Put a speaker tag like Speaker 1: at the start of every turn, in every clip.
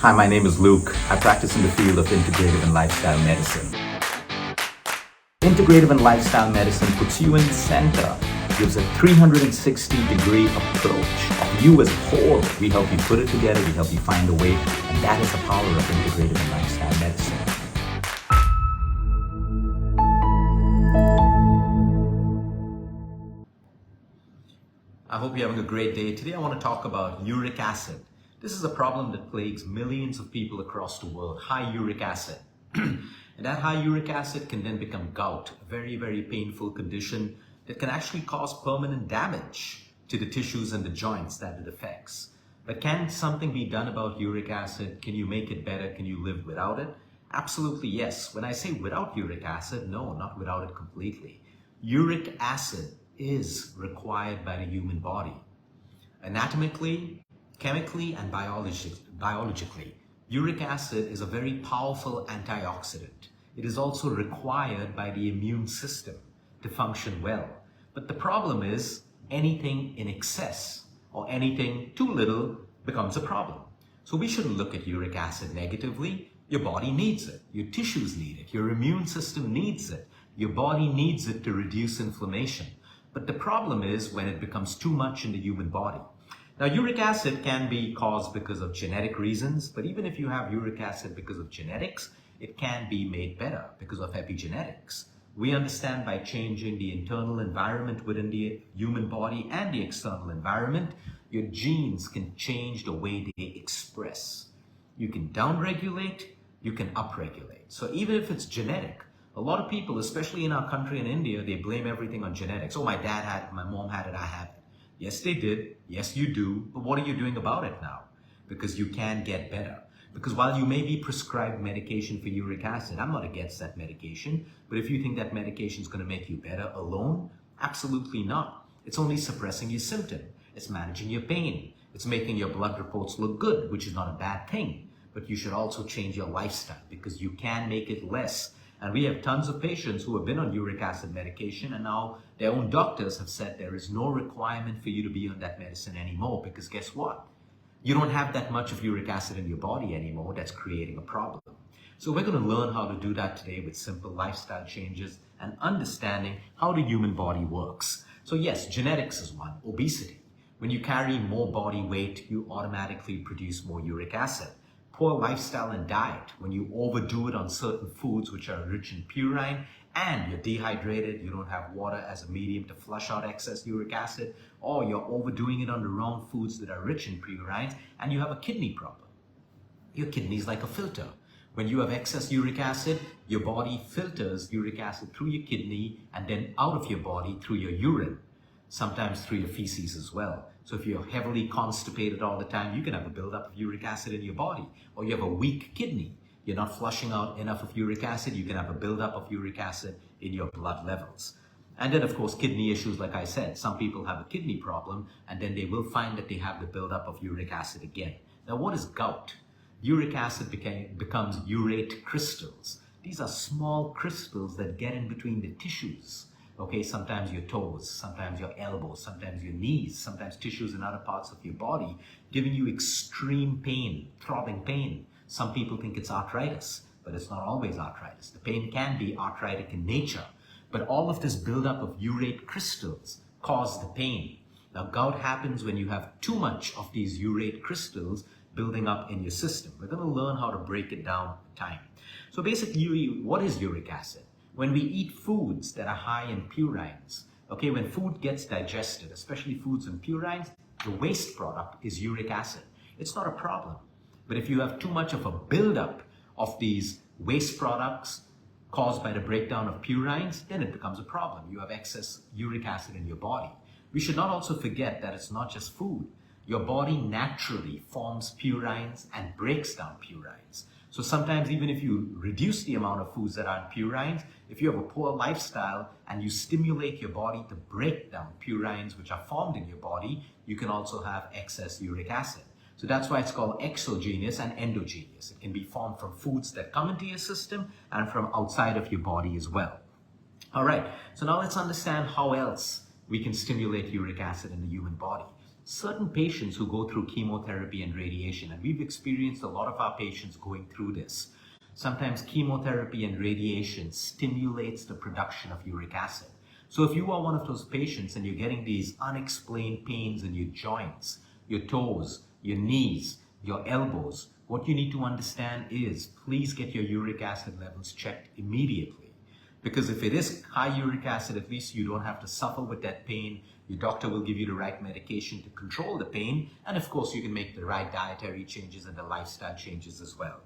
Speaker 1: Hi, my name is Luke. I practice in the field of integrative and lifestyle medicine. Integrative and lifestyle medicine puts you in the center, gives a 360-degree approach of you as a whole. We help you put it together, we help you find a way, and that is the power of integrative and lifestyle medicine. I hope you're having a great day. Today I want to talk about uric acid. This is a problem that plagues millions of people across the world, high uric acid. And that high uric acid can then become gout, a very, very painful condition that can actually cause permanent damage to the tissues and the joints that it affects. But can something be done about uric acid? Can you make it better? Can you live without it? Absolutely yes. When I say without uric acid, no, not without it completely. Uric acid is required by the human body. Anatomically, chemically, and biologically, uric acid is a very powerful antioxidant. It is also required by the immune system to function well. But the problem is anything in excess or anything too little becomes a problem. So we shouldn't look at uric acid negatively. Your body needs it. Your tissues need it. Your immune system needs it. Your body needs it to reduce inflammation. But the problem is when it becomes too much in the human body. Now, uric acid can be caused because of genetic reasons, but even if you have uric acid because of genetics, it can be made better because of epigenetics. We understand by changing the internal environment within the human body and the external environment, your genes can change the way they express. You can downregulate, you can upregulate. So even if it's genetic, a lot of people, especially in our country in India, they blame everything on genetics. Oh, my dad had it, my mom had it, I have it. Yes, they did. Yes, you do. But what are you doing about it now? Because you can get better. Because while you may be prescribed medication for uric acid, I'm not against that medication. But if you think that medication is going to make you better alone, absolutely not. It's only suppressing your symptom. It's managing your pain. It's making your blood reports look good, which is not a bad thing. But you should also change your lifestyle because you can make it less. And we have tons of patients who have been on uric acid medication and now their own doctors have said there is no requirement for you to be on that medicine anymore because guess what? You don't have that much of uric acid in your body anymore. That's creating a problem. So we're going to learn how to do that today with simple lifestyle changes and understanding how the human body works. So yes, genetics is one. Obesity. When you carry more body weight, you automatically produce more uric acid. Poor lifestyle and diet, when you overdo it on certain foods which are rich in purine and you're dehydrated, you don't have water as a medium to flush out excess uric acid, or you're overdoing it on the wrong foods that are rich in purines and you have a kidney problem. Your kidney is like a filter. When you have excess uric acid, your body filters uric acid through your kidney and then out of your body through your urine, sometimes through your feces as well. So if you're heavily constipated all the time, you can have a buildup of uric acid in your body. Or you have a weak kidney, you're not flushing out enough of uric acid, you can have a buildup of uric acid in your blood levels. And then of course, kidney issues, like I said, some people have a kidney problem and then they will find that they have the buildup of uric acid again. Now what is gout? Uric acid becomes urate crystals. These are small crystals that get in between the tissues. Okay, sometimes your toes, sometimes your elbows, sometimes your knees, sometimes tissues in other parts of your body, giving you extreme pain, throbbing pain. Some people think it's arthritis, but it's not always arthritis. The pain can be arthritic in nature, but all of this buildup of urate crystals cause the pain. Now, gout happens when you have too much of these urate crystals building up in your system. We're going to learn how to break it down with time. So basically, what is uric acid? When we eat foods that are high in purines, okay, when food gets digested, especially foods in purines, the waste product is uric acid. It's not a problem. But if you have too much of a buildup of these waste products caused by the breakdown of purines, then it becomes a problem. You have excess uric acid in your body. We should not also forget that it's not just food. Your body naturally forms purines and breaks down purines. So sometimes even if you reduce the amount of foods that are in purines, if you have a poor lifestyle and you stimulate your body to break down purines which are formed in your body, you can also have excess uric acid. So that's why it's called exogenous and endogenous. It can be formed from foods that come into your system and from outside of your body as well. All right, so now let's understand how else we can stimulate uric acid in the human body. Certain patients who go through chemotherapy and radiation, and we've experienced a lot of our patients going through this. Sometimes chemotherapy and radiation stimulates the production of uric acid. So if you are one of those patients and you're getting these unexplained pains in your joints, your toes, your knees, your elbows, what you need to understand is please get your uric acid levels checked immediately. Because if it is high uric acid, at least you don't have to suffer with that pain. Your doctor will give you the right medication to control the pain. And of course, you can make the right dietary changes and the lifestyle changes as well.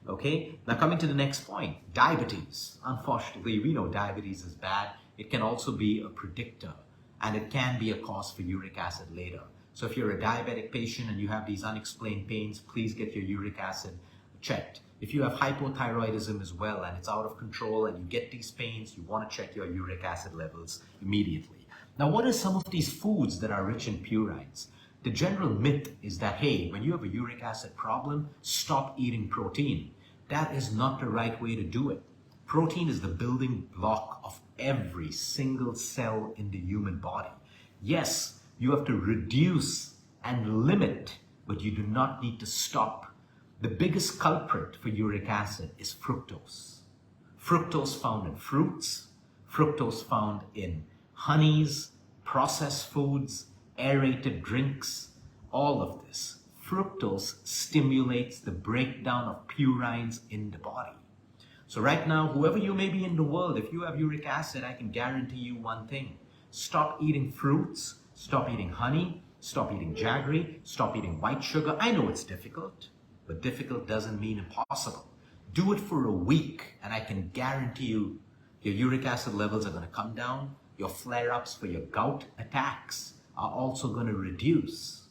Speaker 1: Okay, now coming to the next point, diabetes. Unfortunately, we know diabetes is bad. It can also be a predictor, and it can be a cause for uric acid later. So if you're a diabetic patient and you have these unexplained pains, please get your uric acid checked. If you have hypothyroidism as well and it's out of control and you get these pains, you want to check your uric acid levels immediately. Now, what are some of these foods that are rich in purines? The general myth is that, hey, when you have a uric acid problem, stop eating protein. That is not the right way to do it. Protein is the building block of every single cell in the human body. Yes, you have to reduce and limit, but you do not need to stop. The biggest culprit for uric acid is fructose. Fructose found in fruits, fructose found in honeys, processed foods, aerated drinks, all of this. Fructose stimulates the breakdown of purines in the body. So right now, whoever you may be in the world, if you have uric acid, I can guarantee you one thing. Stop eating fruits, stop eating honey, stop eating jaggery, stop eating white sugar. I know it's difficult, but difficult doesn't mean impossible. Do it for a week, and I can guarantee you your uric acid levels are going to come down. Your flare-ups for your gout attacks are also going to reduce.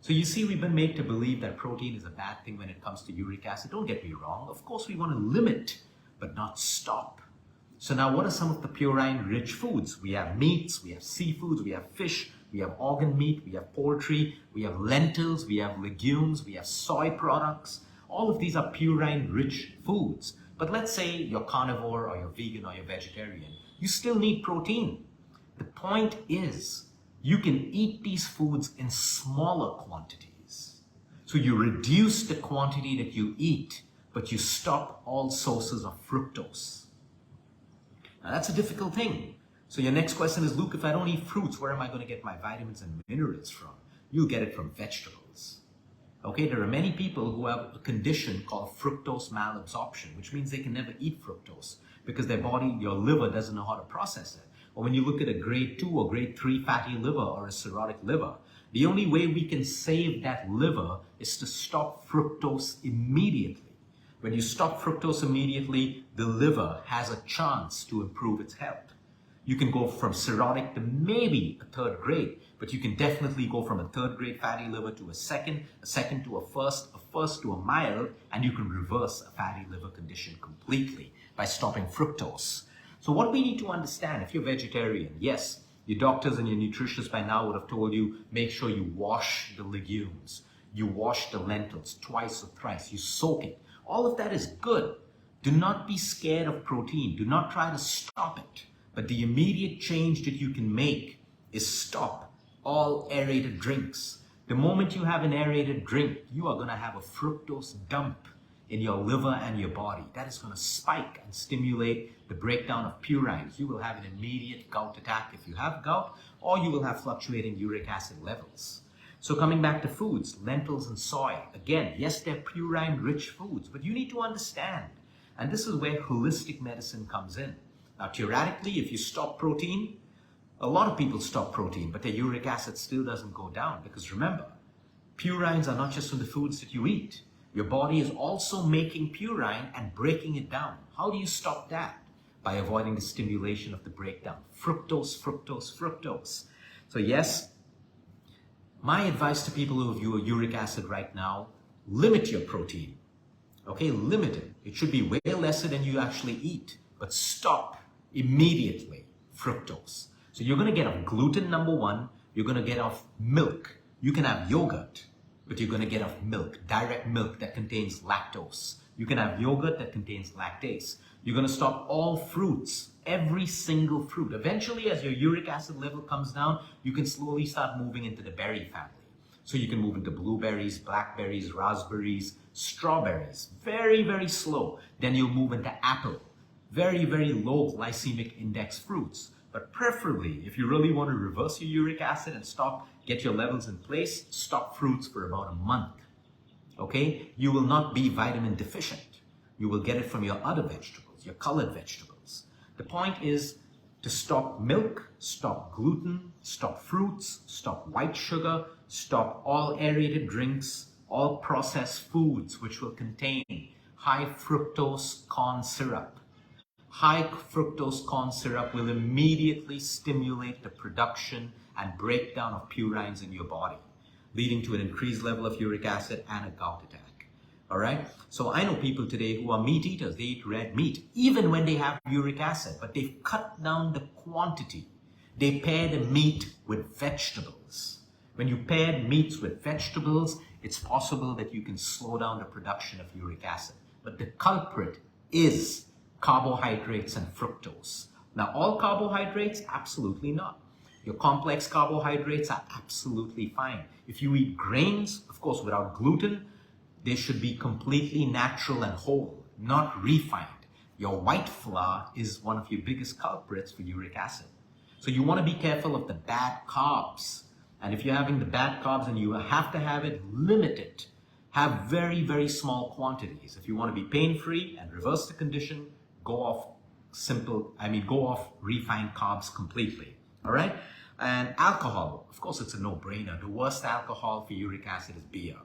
Speaker 1: So you see, we've been made to believe that protein is a bad thing when it comes to uric acid. Don't get me wrong. Of course, we want to limit, but not stop. So now, what are some of the purine-rich foods? We have meats, we have seafoods, we have fish, we have organ meat, we have poultry, we have lentils, we have legumes, we have soy products. All of these are purine-rich foods. But let's say you're carnivore or you're vegan or you're vegetarian. You still need protein. The point is, you can eat these foods in smaller quantities. So you reduce the quantity that you eat, but you stop all sources of fructose. Now that's a difficult thing. So your next question is, Luke, if I don't eat fruits, where am I going to get my vitamins and minerals from? You'll get it from vegetables. Okay, there are many people who have a condition called fructose malabsorption, which means they can never eat fructose because their body, your liver, doesn't know how to process it. Or when you look at a grade 2 or grade 3 fatty liver or a cirrhotic liver, the only way we can save that liver is to stop fructose immediately. When you stop fructose immediately, the liver has a chance to improve its health. You can go from cirrhotic to maybe a third grade, but you can definitely go from a third grade fatty liver to a second to a first to a mild, and you can reverse a fatty liver condition completely by stopping fructose. So what we need to understand, if you're vegetarian, yes, your doctors and your nutritionists by now would have told you, make sure you wash the legumes, you wash the lentils twice or thrice, you soak it. All of that is good. Do not be scared of protein. Do not try to stop it. But the immediate change that you can make is stop all aerated drinks. The moment you have an aerated drink, you are going to have a fructose dump in your liver and your body. That is going to spike and stimulate the breakdown of purines. You will have an immediate gout attack if you have gout, or you will have fluctuating uric acid levels. So coming back to foods, lentils and soy. Again, yes, they're purine-rich foods, but you need to understand, and this is where holistic medicine comes in. Now, theoretically, if you stop protein, a lot of people stop protein, but their uric acid still doesn't go down. Because remember, purines are not just from the foods that you eat. Your body is also making purine and breaking it down. How do you stop that? By avoiding the stimulation of the breakdown. Fructose, fructose, fructose. So yes, my advice to people who have uric acid right now, limit your protein. Okay, limit it. It should be way lesser than you actually eat, but stop immediately fructose. So you're going to get off gluten, number one. You're going to get off milk. You can have yogurt, but you're going to get off milk, direct milk that contains lactose. You can have yogurt that contains lactase. You're going to stop all fruits, every single fruit. Eventually, as your uric acid level comes down, you can slowly start moving into the berry family. So you can move into blueberries, blackberries, raspberries, strawberries. Very, very slow. Then you'll move into apple. Very, very low glycemic index fruits. But preferably, if you really want to reverse your uric acid and get your levels in place, stop fruits for about a month. Okay? You will not be vitamin deficient. You will get it from your other vegetables, your colored vegetables. The point is to stop milk, stop gluten, stop fruits, stop white sugar, stop all aerated drinks, all processed foods which will contain high fructose corn syrup. High fructose corn syrup will immediately stimulate the production and breakdown of purines in your body, leading to an increased level of uric acid and a gout attack. All right. So I know people today who are meat eaters. They eat red meat, even when they have uric acid, but they've cut down the quantity. They pair the meat with vegetables. When you pair meats with vegetables, it's possible that you can slow down the production of uric acid. But the culprit is carbohydrates and fructose. Now, all carbohydrates, absolutely not. Your complex carbohydrates are absolutely fine. If you eat grains, of course, without gluten, they should be completely natural and whole, not refined. Your white flour is one of your biggest culprits for uric acid. So you want to be careful of the bad carbs. And if you're having the bad carbs and you have to have it, limit it. Have very, very small quantities. If you want to be pain-free and reverse the condition, go off refined carbs completely. All right? And alcohol, of course, it's a no-brainer. The worst alcohol for uric acid is beer.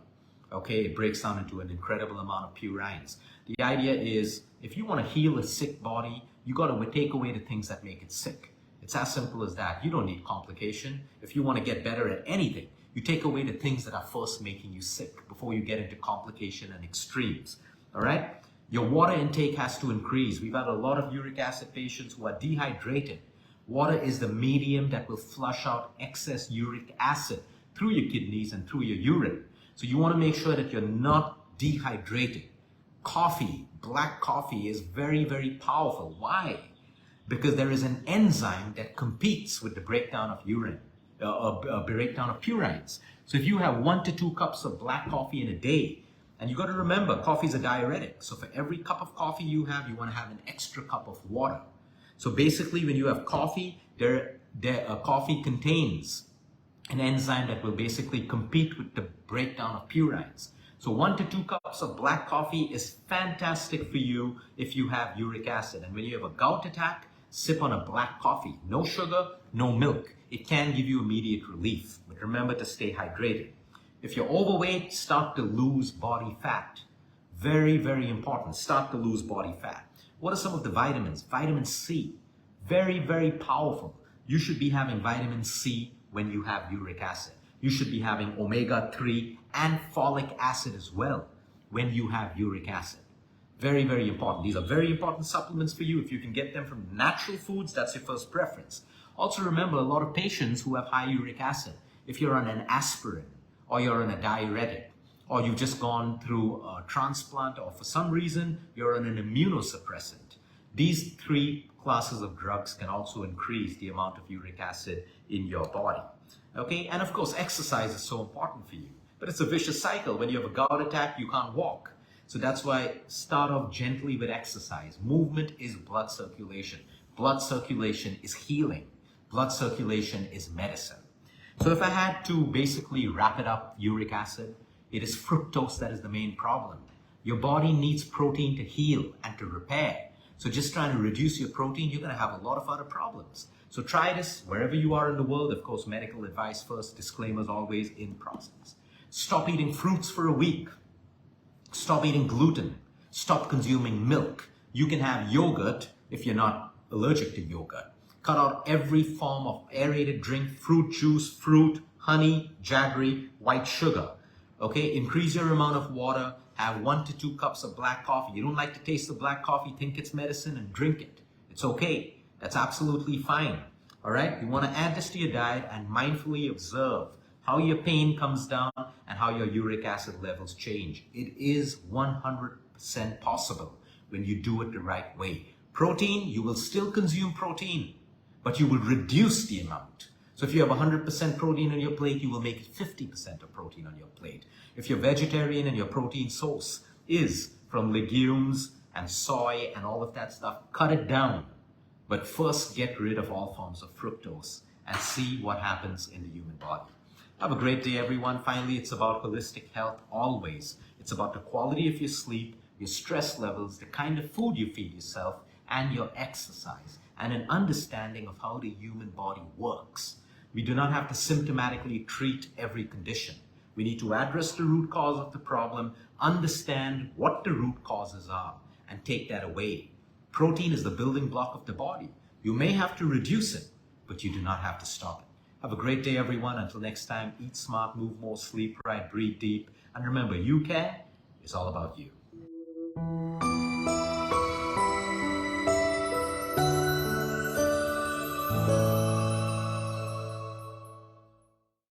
Speaker 1: Okay, it breaks down into an incredible amount of purines. The idea is, if you want to heal a sick body, you got to take away the things that make it sick. It's as simple as that. You don't need complication. If you want to get better at anything, you take away the things that are first making you sick before you get into complication and extremes. All right? Your water intake has to increase. We've had a lot of uric acid patients who are dehydrated. Water is the medium that will flush out excess uric acid through your kidneys and through your urine. So you want to make sure that you're not dehydrated. Coffee, black coffee is very, very powerful. Why? Because there is an enzyme that competes with the breakdown of breakdown of purines. So if you have 1 to 2 cups of black coffee in a day, and you got to remember, coffee is a diuretic. So for every cup of coffee you have, you want to have an extra cup of water. So basically, when you have coffee, coffee contains an enzyme that will basically compete with the breakdown of purines. So 1 to 2 cups of black coffee is fantastic for you if you have uric acid. And when you have a gout attack, sip on a black coffee. No sugar, no milk. It can give you immediate relief. But remember to stay hydrated. If you're overweight, start to lose body fat. Very, very important. Start to lose body fat. What are some of the vitamins? Vitamin C. Very, very powerful. You should be having vitamin C when you have uric acid. You should be having omega-3 and folic acid as well when you have uric acid. Very, very important. These are very important supplements for you. If you can get them from natural foods, that's your first preference. Also remember, a lot of patients who have high uric acid, if you're on an aspirin or you're on a diuretic or you've just gone through a transplant or for some reason you're on an immunosuppressant, these 3 classes of drugs can also increase the amount of uric acid in your body. Okay, and of course exercise is so important for you, but it's a vicious cycle. When you have a gout attack, you can't walk. So that's why start off gently with exercise. Movement is blood circulation. Blood circulation is healing. Blood circulation is medicine. So if I had to basically wrap it up, uric acid, it is fructose that is the main problem. Your body needs protein to heal and to repair. So just trying to reduce your protein, you're going to have a lot of other problems. So try this wherever you are in the world. Of course, medical advice first, disclaimers always in process. Stop eating fruits for a week. Stop eating gluten. Stop consuming milk. You can have yogurt if you're not allergic to yogurt. Cut out every form of aerated drink, fruit juice, fruit, honey, jaggery, white sugar. Okay, increase your amount of water. Have 1 to 2 cups of black coffee. You don't like the taste of black coffee, think it's medicine and drink it. It's okay. That's absolutely fine. All right, you want to add this to your diet and mindfully observe how your pain comes down and how your uric acid levels change. It is 100% possible. when you do it the right way. Protein, you will still consume protein, but you will reduce the amount. So if you have 100% protein on your plate, you will make it 50% of protein on your plate. If you're vegetarian and your protein source is from legumes and soy and all of that stuff, cut it down. But first get rid of all forms of fructose and see what happens in the human body. Have a great day, everyone. Finally, it's about holistic health always. It's about the quality of your sleep, your stress levels, the kind of food you feed yourself, and your exercise, and an understanding of how the human body works. We do not have to symptomatically treat every condition. We need to address the root cause of the problem, understand what the root causes are, and take that away. Protein is the building block of the body. You may have to reduce it, but you do not have to stop it. Have a great day, everyone. Until next time, eat smart, move more, sleep right, breathe deep. And remember, you can is all about you.